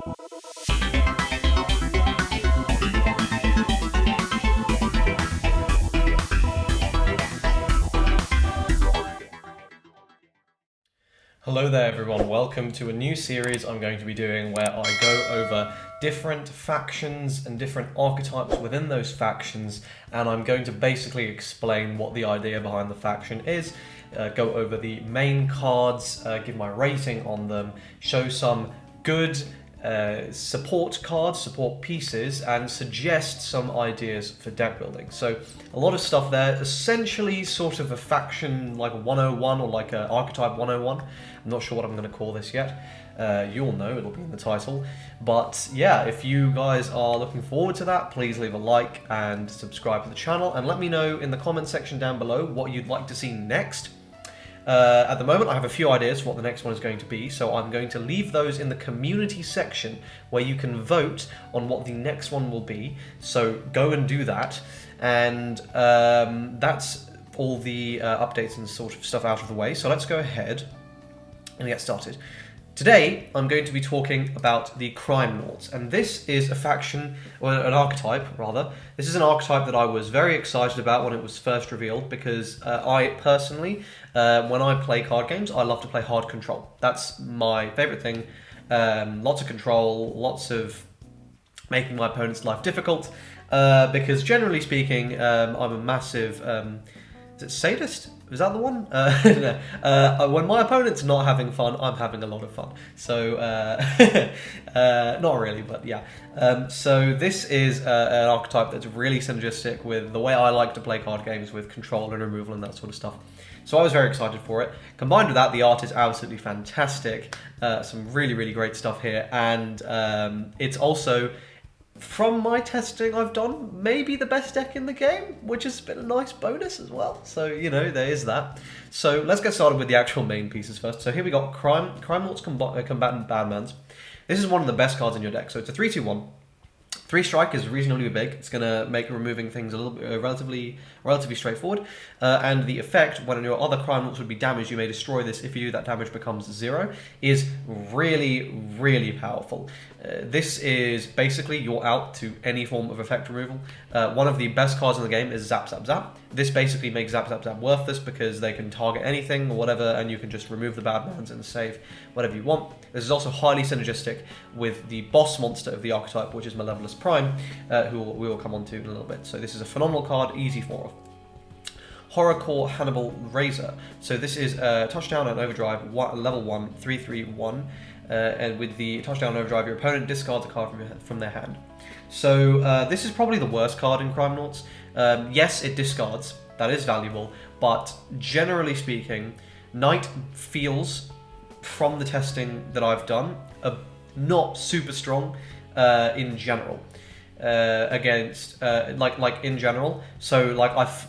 Hello there everyone, welcome to a new series I'm going to be doing where I go over different factions and different archetypes within those factions, and I'm going to basically explain what the idea behind the faction is, go over the main cards, give my rating on them, show some good support cards, support pieces, and suggest some ideas for deck building. So a lot of stuff there, essentially sort of a faction like a 101 or like an archetype 101. I'm not sure what I'm going to call this yet. You'll know, it'll be in the title. But yeah, if you guys are looking forward to that, please leave a like and subscribe to the channel, and let me know in the comment section down below what you'd like to see next. At the moment I have a few ideas for what the next one is going to be, so I'm going to leave those in the community section where you can vote on what the next one will be, so go and do that. And that's all the updates and sort of stuff out of the way, so let's go ahead and get started. Today, I'm going to be talking about the Crimenauts, and this is a faction, or an archetype, rather. This is an archetype that I was very excited about when it was first revealed, because I personally, when I play card games, I love to play hard control. That's my favourite thing. Lots of control, lots of making my opponent's life difficult, because generally speaking, I'm a massive, is it sadist? Is that the one? No. When my opponent's not having fun, I'm having a lot of fun. So, not really, but yeah. So this is an archetype that's really synergistic with the way I like to play card games, with control and removal and that sort of stuff. So I was very excited for it. Combined with that, the art is absolutely fantastic. Some really, really great stuff here. And it's also, from my testing I've done, maybe the best deck in the game, which has been a nice bonus as well. So, you know, there is that. So let's get started with the actual main pieces first. So here we got Crimenauts Combatant Badmans. This is one of the best cards in your deck. So it's a 3/2/1. 3 strike is reasonably big. It's going to make removing things a little bit relatively straightforward. And the effect, when your other Crimenauts would be damaged, you may destroy this. If you do, that damage becomes 0, is really, really powerful. This is basically you're out to any form of effect removal. One of the best cards in the game is Zap Zap Zap. This basically makes Zap Zap Zap worthless because they can target anything or whatever, and you can just remove the Badmans and save whatever you want. This is also highly synergistic with the boss monster of the archetype, which is Malevolous Prime, who we will come on to in a little bit. So this is a phenomenal card, easy for. Horrorcore Hannibal Razor. So this is touchdown and overdrive, level 1, 3/3/1. And with the touchdown overdrive, your opponent discards a card from their hand. So this is probably the worst card in Crimenauts. Yes, it discards, that is valuable, but generally speaking, Knight feels, from the testing that I've done, not super strong in general. Against like in general. So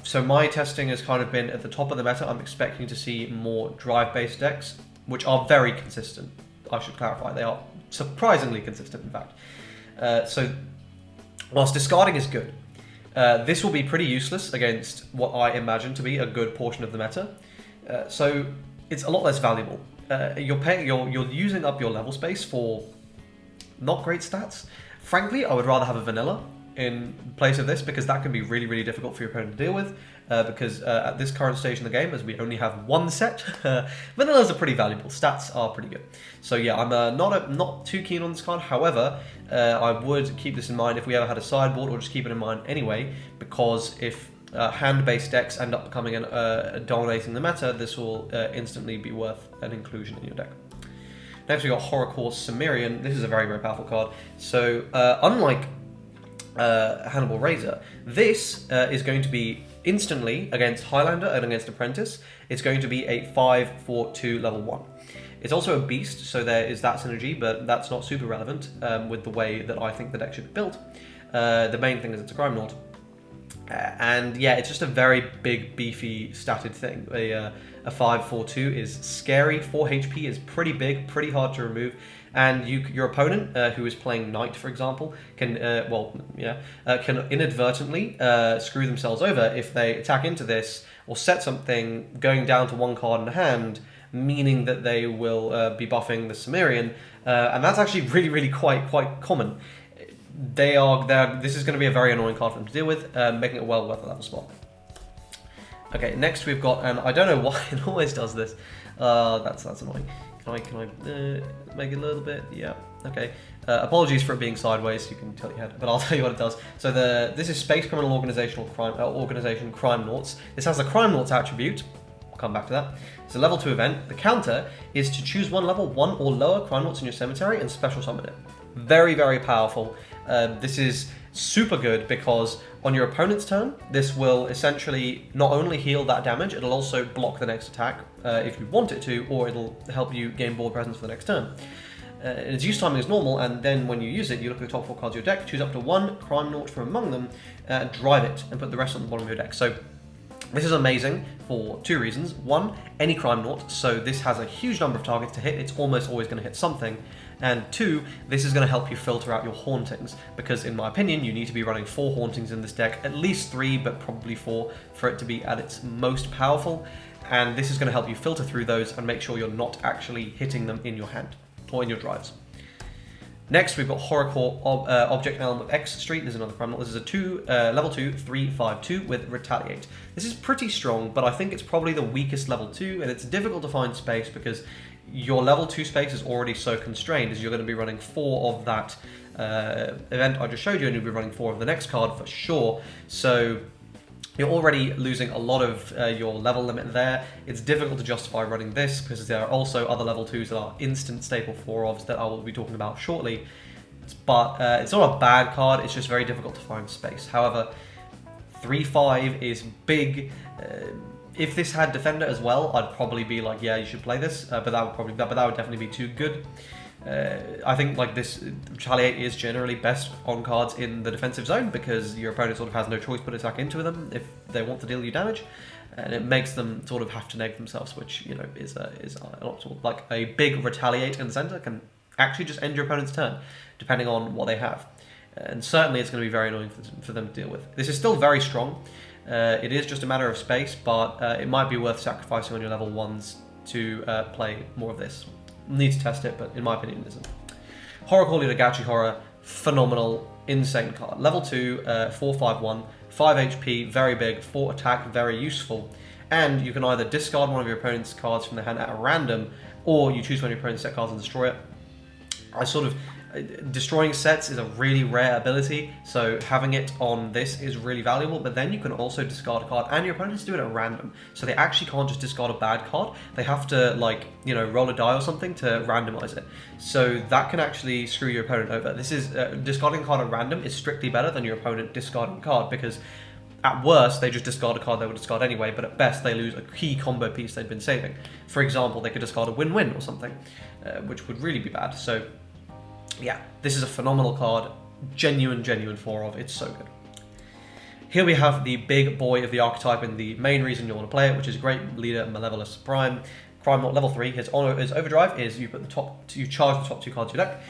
so my testing has kind of been at the top of the meta. I'm expecting to see more drive-based decks, which are very consistent. I should clarify, they are surprisingly consistent, in fact. So whilst discarding is good, this will be pretty useless against what I imagine to be a good portion of the meta. So it's a lot less valuable. You're using up your level space for not great stats. Frankly, I would rather have a vanilla in place of this, because that can be really, really difficult for your opponent to deal with, because at this current stage in the game, as we only have one set, vanillas are pretty valuable, stats are pretty good. So yeah, I'm not too keen on this card. However, I would keep this in mind if we ever had a sideboard, or just keep it in mind anyway, because if hand-based decks end up becoming dominating the meta, this will instantly be worth an inclusion in your deck. Next we got Horrorcore Cimmerian. This is a very, very powerful card. So unlike Hannibal Razor, this is going to be instantly against Highlander and against Apprentice. It's going to be a 5/4/2 level 1. It's also a beast, so there is that synergy, but that's not super relevant with the way that I think the deck should be built. The main thing is it's a Crimenaut. And yeah, it's just a very big, beefy, statted thing. A 5/4/2 is scary. 4 HP is pretty big, pretty hard to remove. And your opponent, who is playing Knight, for example, can can inadvertently screw themselves over if they attack into this or set something going down to one card in hand meaning that they will be buffing the Cimmerian, and that's actually really quite common. This is going to be a very annoying card for them to deal with, making it well worth a level spot. Okay, next we've got, and I don't know why it always does this. That's annoying. Can I make it a little bit? Yeah. Okay. Apologies for it being sideways. You can tilt your head, but I'll tell you what it does. So this is Space Criminal Organization Crimenauts. This has the Crimenauts attribute. I'll come back to that. It's a level 2 event. The counter is to choose one level 1 or lower Crimenauts in your cemetery and special summon it. Very powerful. This is super good because on your opponent's turn, this will essentially not only heal that damage, it'll also block the next attack if you want it to, or it'll help you gain board presence for the next turn. Its use timing is normal, and then when you use it, you look at the top 4 cards of your deck, choose up to one Crimenaut from among them, drive it, and put the rest on the bottom of your deck. So this is amazing for 2 reasons. 1, any Crimenaut, so this has a huge number of targets to hit, it's almost always going to hit something. And 2, this is going to help you filter out your hauntings, because in my opinion, you need to be running 4 hauntings in this deck, at least 3, but probably 4, for it to be at its most powerful. And this is going to help you filter through those and make sure you're not actually hitting them in your hand, or in your drives. Next, we've got Horrorcore Object Element of X Street. There's another Criminal. This is a level 2, 3/5/2 with Retaliate. This is pretty strong, but I think it's probably the weakest level 2, and it's difficult to find space because your level 2 space is already so constrained, as you're going to be running 4 of that event I just showed you, and you'll be running 4 of the next card for sure. So you're already losing a lot of your level limit there. It's difficult to justify running this because there are also other level 2s that are instant staple 4-ofs that I will be talking about shortly. But it's not a bad card, it's just very difficult to find space. However, 3/5 is big. If this had Defender as well, I'd probably be like, yeah, you should play this, but that would definitely be too good. I think like this Retaliate is generally best on cards in the defensive zone because your opponent sort of has no choice but to attack into them if they want to deal you damage, and it makes them sort of have to neg themselves, which is an optimal. Like a big Retaliate in the center can actually just end your opponent's turn, depending on what they have, and certainly it's going to be very annoying for them to deal with. This is still very strong. It is just a matter of space, but it might be worth sacrificing on your level 1s to play more of this. Need to test it, but in my opinion it isn't. Horrorcore Leader Gachi Horror, phenomenal, insane card. Level 2, 4/5/1, 5 HP, very big, 4 attack, very useful. And you can either discard one of your opponent's cards from the hand at random, or you choose one of your opponent's set cards and destroy it. Destroying sets is a really rare ability, so having it on this is really valuable, but then you can also discard a card, and your opponents do it at random, so they actually can't just discard a bad card, they have to, like, roll a die or something to randomize it, so that can actually screw your opponent over. This is, discarding a card at random is strictly better than your opponent discarding a card, because at worst, they just discard a card they would discard anyway, but at best, they lose a key combo piece they'd been saving. For example, they could discard a win-win or something, which would really be bad, so yeah, this is a phenomenal card, genuine 4-of, it's so good. Here we have the big boy of the archetype and the main reason you want to play it, which is Great Leader Malevolous Prime. Crimenaut level 3, his overdrive is you charge the top 2 cards of your deck.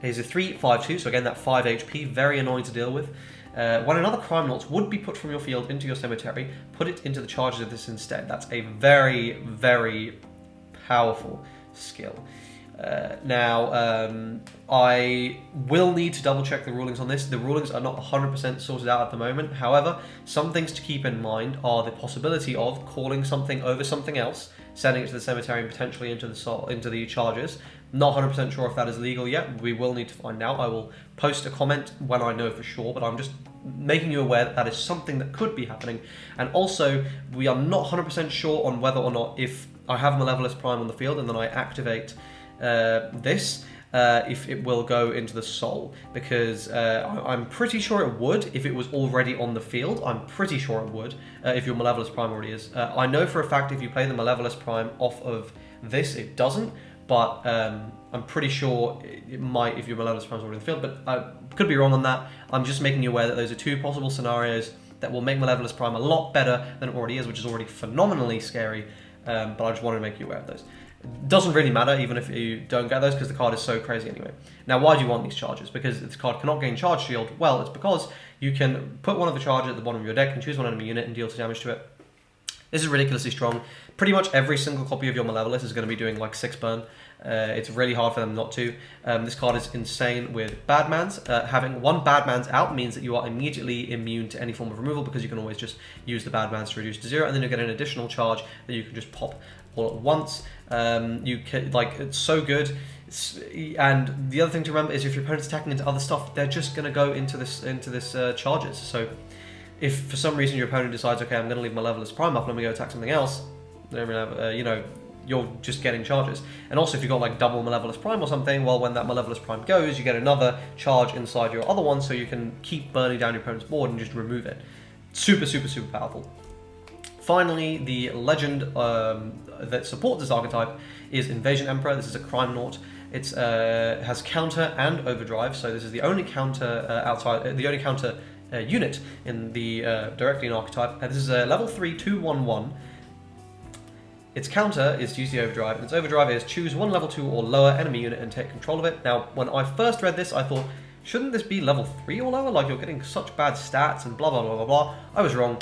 He's a 3/5/2, so again that 5 HP, very annoying to deal with. When another Crimenauts would be put from your field into your cemetery, put it into the charges of this instead. That's a very powerful skill. I will need to double check the rulings on this. The rulings are not 100% sorted out at the moment. However, some things to keep in mind are the possibility of calling something over something else, sending it to the cemetery and potentially into the charges. Not 100% sure if that is legal yet. We will need to find out. I will post a comment when I know for sure, but I'm just making you aware that that is something that could be happening. And also, we are not 100% sure on whether or not if I have Malevolous Prime on the field and then I activate if it will go into the soul, because I'm pretty sure it would if it was already on the field. I'm pretty sure it would if your Malevolous Prime already is. I know for a fact if you play the Malevolous Prime off of this, it doesn't, but I'm pretty sure it might if your Malevolous Prime is already in the field, but I could be wrong on that. I'm just making you aware that those are 2 possible scenarios that will make Malevolous Prime a lot better than it already is, which is already phenomenally scary, but I just wanted to make you aware of those. Doesn't really matter even if you don't get those because the card is so crazy anyway. Now, why do you want these charges? Because this card cannot gain charge shield. Well, it's because you can put one of the charges at the bottom of your deck and choose one enemy unit and deal 2 damage to it. This is ridiculously strong. Pretty much every single copy of your Malevolus is going to be doing like 6 burn. It's really hard for them not to. This card is insane with Badmans. Having 1 Badmans out means that you are immediately immune to any form of removal, because you can always just use the Badmans to reduce to 0, and then you get an additional charge that you can just pop all at once. You can, like, it's so good. And the other thing to remember is if your opponent's attacking into other stuff, they're just going to go into this charges. So if for some reason your opponent decides, okay, I'm going to leave my Malevolus Prime up, let me go attack something else, you know, you're just getting charges. And also, if you've got like double Malevolus Prime or something, well, when that Malevolus Prime goes, you get another charge inside your other one, so you can keep burning down your opponent's board and just remove it. Super, super, super powerful. Finally, the legend that supports this archetype is Invasion Emperor. This is a Crimenaut. It has counter and overdrive, so this is the only counter unit in the directly in archetype. And this is a level 3 2/1/1. Its counter is to use the overdrive, and its overdrive is choose 1 level 2 or lower enemy unit and take control of it. Now, when I first read this, I thought, shouldn't this be level 3 or lower? Like, you're getting such bad stats and blah, blah, blah, blah, blah. I was wrong.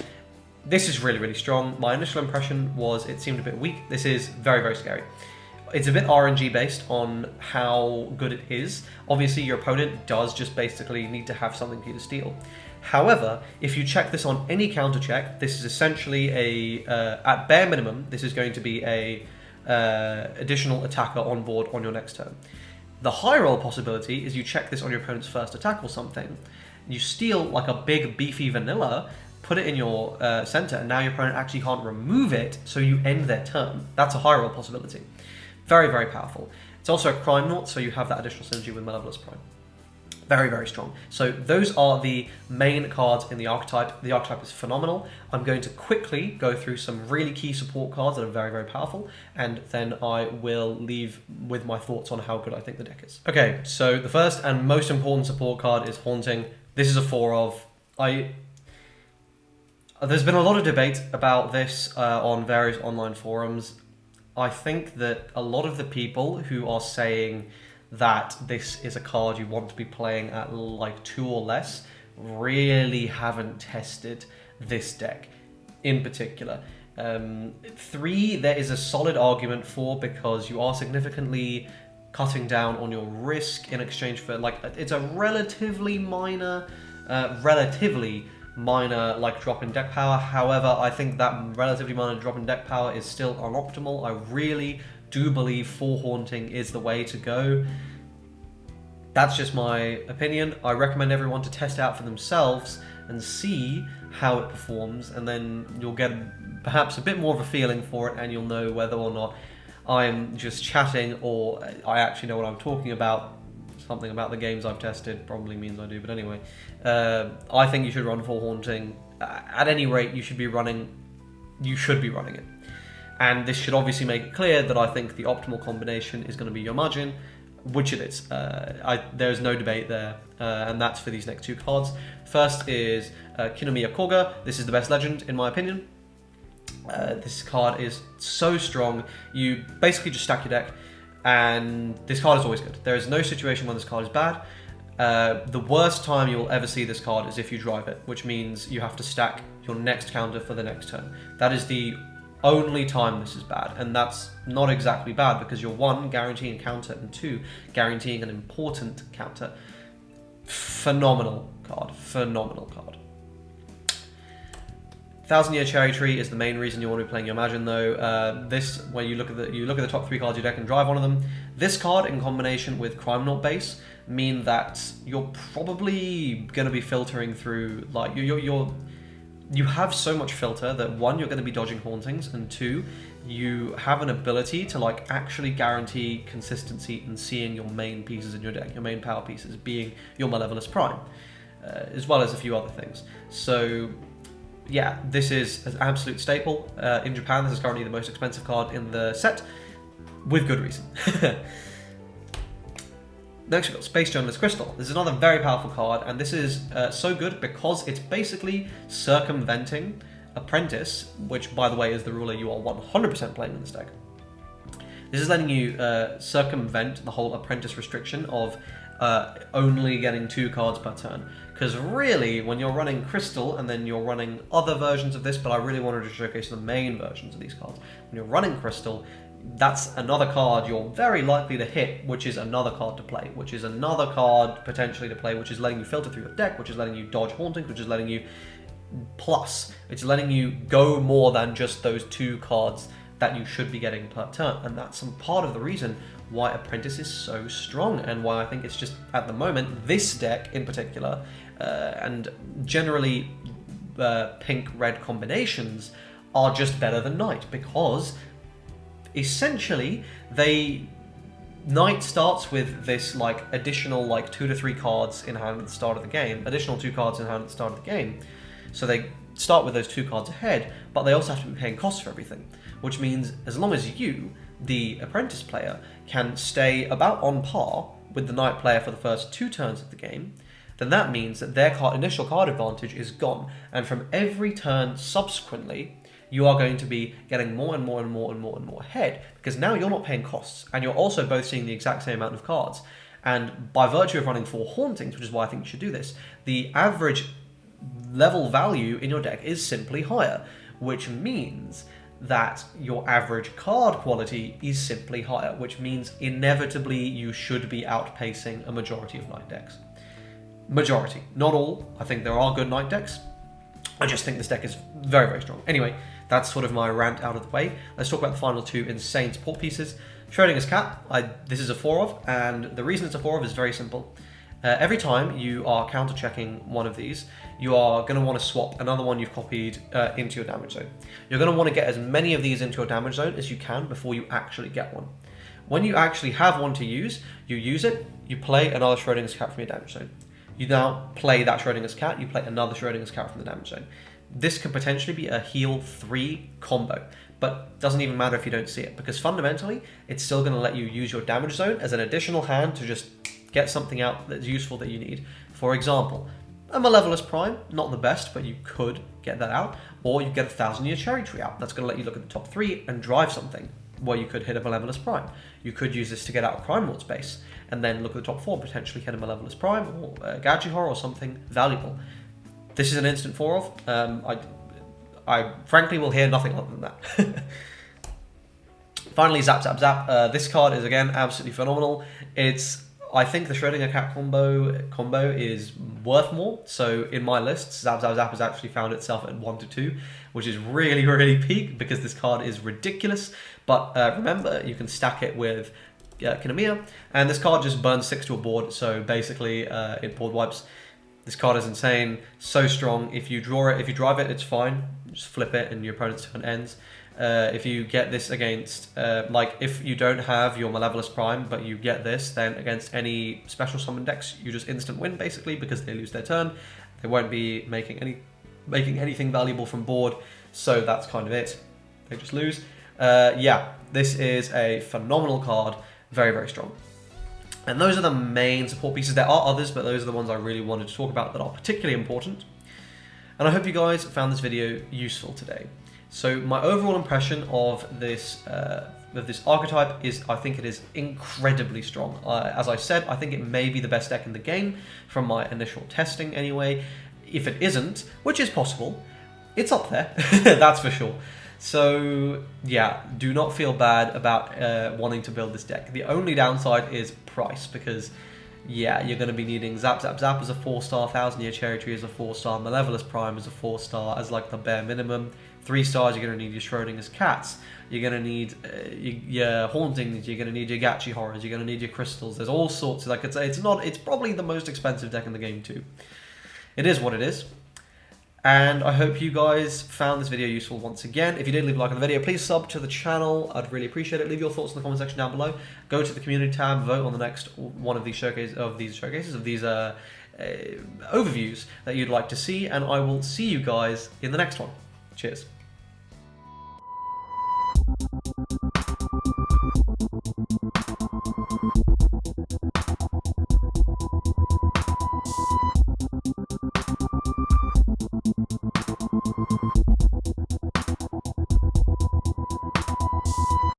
This is really, really strong. My initial impression was it seemed a bit weak. This is very, very scary. It's a bit RNG based on how good it is. Obviously, your opponent does just basically need to have something for you to steal. However, if you check this on any counter check, this is essentially at bare minimum, this is going to be a additional attacker on board on your next turn. The high roll possibility is you check this on your opponent's first attack or something, you steal like a big beefy vanilla, put it in your center, and now your opponent actually can't remove it, so you end their turn. That's a high roll possibility. Very, very powerful. It's also a Crimenaut, so you have that additional synergy with Malevolus Prime. Very, very strong. So those are the main cards in the archetype. The archetype is phenomenal. I'm going to quickly go through some really key support cards that are very, very powerful, and then I will leave with my thoughts on how good I think the deck is. Okay, so the first and most important support card is Haunting. This is a 4 of. There's been a lot of debate about this on various online forums. I think that a lot of the people who are saying that this is a card you want to be playing at like 2 or less really haven't tested this deck in particular. 3 there is a solid argument for, because you are significantly cutting down on your risk in exchange for, like, it's a relatively minor like drop in deck power. However, I think that relatively minor drop in deck power is still unoptimal. I really do believe 4 Haunting is the way to go. That's just my opinion. I recommend everyone to test out for themselves and see how it performs, and then you'll get perhaps a bit more of a feeling for it, and you'll know whether or not I'm just chatting or I actually know what I'm talking about. Something about the games I've tested probably means I do, but anyway. I think you should run 4 Haunting. At any rate, you should be running it. And this should obviously make it clear that I think the optimal combination is going to be Yomajin, which it is. There's no debate there, and that's for these next 2 cards. First is Kinomiya Koga. This is the best legend, in my opinion. This card is so strong. You basically just stack your deck, and this card is always good. There is no situation when this card is bad. The worst time you will ever see this card is if you drive it, which means you have to stack your next counter for the next turn. That is the only time this is bad, and that's not exactly bad, because you're 1, guaranteeing counter, and 2, guaranteeing an important counter. Phenomenal card. 1000-Year Cherry Tree is the main reason you want to be playing Yomajin, though. This, when you look at the top 3 cards of your deck and drive one of them, this card in combination with Crimenaut base mean that you're probably going to be filtering through, like, you have so much filter that 1, you're going to be dodging Hauntings, and 2, you have an ability to like actually guarantee consistency in seeing your main pieces in your deck, your main power pieces being your Malevolus Prime, as well as a few other things. So yeah, this is an absolute staple. In Japan, this is currently the most expensive card in the set, with good reason. Next we've got Space Journalist Crystal. This is another very powerful card, and this is so good because it's basically circumventing Apprentice, which, by the way, is the ruler you are 100% playing in this deck. This is letting you circumvent the whole Apprentice restriction of only getting 2 cards per turn. Because really, when you're running Crystal, and then you're running other versions of this, but I really wanted to showcase the main versions of these cards. When you're running Crystal, that's another card you're very likely to hit, which is another card to play, which is another card potentially to play, which is letting you filter through your deck, which is letting you dodge Hauntings, which is letting you plus. It's letting you go more than just those 2 cards that you should be getting per turn, and that's some part of the reason why Apprentice is so strong, and why I think it's just, at the moment, this deck in particular, and generally pink-red combinations are just better than Knight, because essentially Knight starts with this like additional like 2 to 3 cards in hand at the start of the game, additional 2 cards in hand at the start of the game, so they start with those 2 cards ahead, but they also have to be paying costs for everything, which means as long as you, the Apprentice player, can stay about on par with the Knight player for the first 2 turns of the game, then that means that their initial card advantage is gone, and from every turn subsequently, you are going to be getting more and more and more and more and more ahead, because now you're not paying costs, and you're also both seeing the exact same amount of cards. And by virtue of running 4 Hauntings, which is why I think you should do this, the average level value in your deck is simply higher, which means that your average card quality is simply higher, which means inevitably you should be outpacing a majority of Knight decks. Majority, not all. I think there are good Knight decks. I just think this deck is very, very strong. Anyway, that's sort of my rant out of the way. Let's talk about the final 2 insane support pieces. Schrodinger's Cat, this is a 4 of, and the reason it's a 4 of is very simple. Every time you are counter-checking one of these, you are going to want to swap another one you've copied into your damage zone. You're going to want to get as many of these into your damage zone as you can before you actually get one. When you actually have one to use, you use it, you play another Schrodinger's Cat from your damage zone. You now play that Schrodinger's Cat, you play another Schrodinger's Cat from the damage zone. This could potentially be a heal 3 combo, but doesn't even matter if you don't see it, because fundamentally, it's still going to let you use your damage zone as an additional hand to just get something out that's useful that you need. For example, a Malevolous Prime, not the best, but you could get that out, or you get a 1,000-Year Cherry Tree out. That's going to let you look at the top 3 and drive something, where you could hit a Malevolous Prime. You could use this to get out of Crimenauts base, and then look at the top 4, potentially hit a Malevolous Prime, or a Gadget Horror, or something valuable. This is an instant 4 of. I frankly will hear nothing other than that. Finally, Zap Zap Zap. This card is, again, absolutely phenomenal. I think the Schrödinger Cat combo is worth more. So in my list, Zap Zap Zap has actually found itself at 1 to 2, which is really, really peak, because this card is ridiculous. But remember, you can stack it with Kinomiya, and this card just burns 6 to a board, so basically it board wipes. This card is insane, so strong. If you draw it, if you drive it, it's fine. Just flip it and your opponent's turn ends. If you get this against, like if you don't have your Malevolous Prime, but you get this, then against any special summon decks, you just instant win basically, because they lose their turn. They won't be making anything valuable from board, so that's kind of it. They just lose. Yeah, this is a phenomenal card, very, very strong. And those are the main support pieces. There are others, but those are the ones I really wanted to talk about that are particularly important. And I hope you guys found this video useful today. So my overall impression of this archetype is, I think it is incredibly strong. As I said, I think it may be the best deck in the game from my initial testing anyway. If it isn't, which is possible, it's up there, that's for sure. So yeah, do not feel bad about wanting to build this deck. The only downside is price, because yeah, you're going to be needing Zap Zap Zap as a 4-star, 1,000-Year Cherry Tree as a 4-star, Malevolous Prime as a 4-star as like the bare minimum. 3 stars, you're going to need your Schrodinger's Cats, you're going to need your Hauntings, you're going to need your Gachi Horrors, you're going to need your Crystals. There's all sorts of, like, it's probably the most expensive deck in the game too. It is what it is. And I hope you guys found this video useful once again. If you did, leave a like on the video. Please sub to the channel. I'd really appreciate it. Leave your thoughts in the comment section down below. Go to the community tab, vote on the next one of these overviews that you'd like to see, and I will see you guys in the next one. Cheers.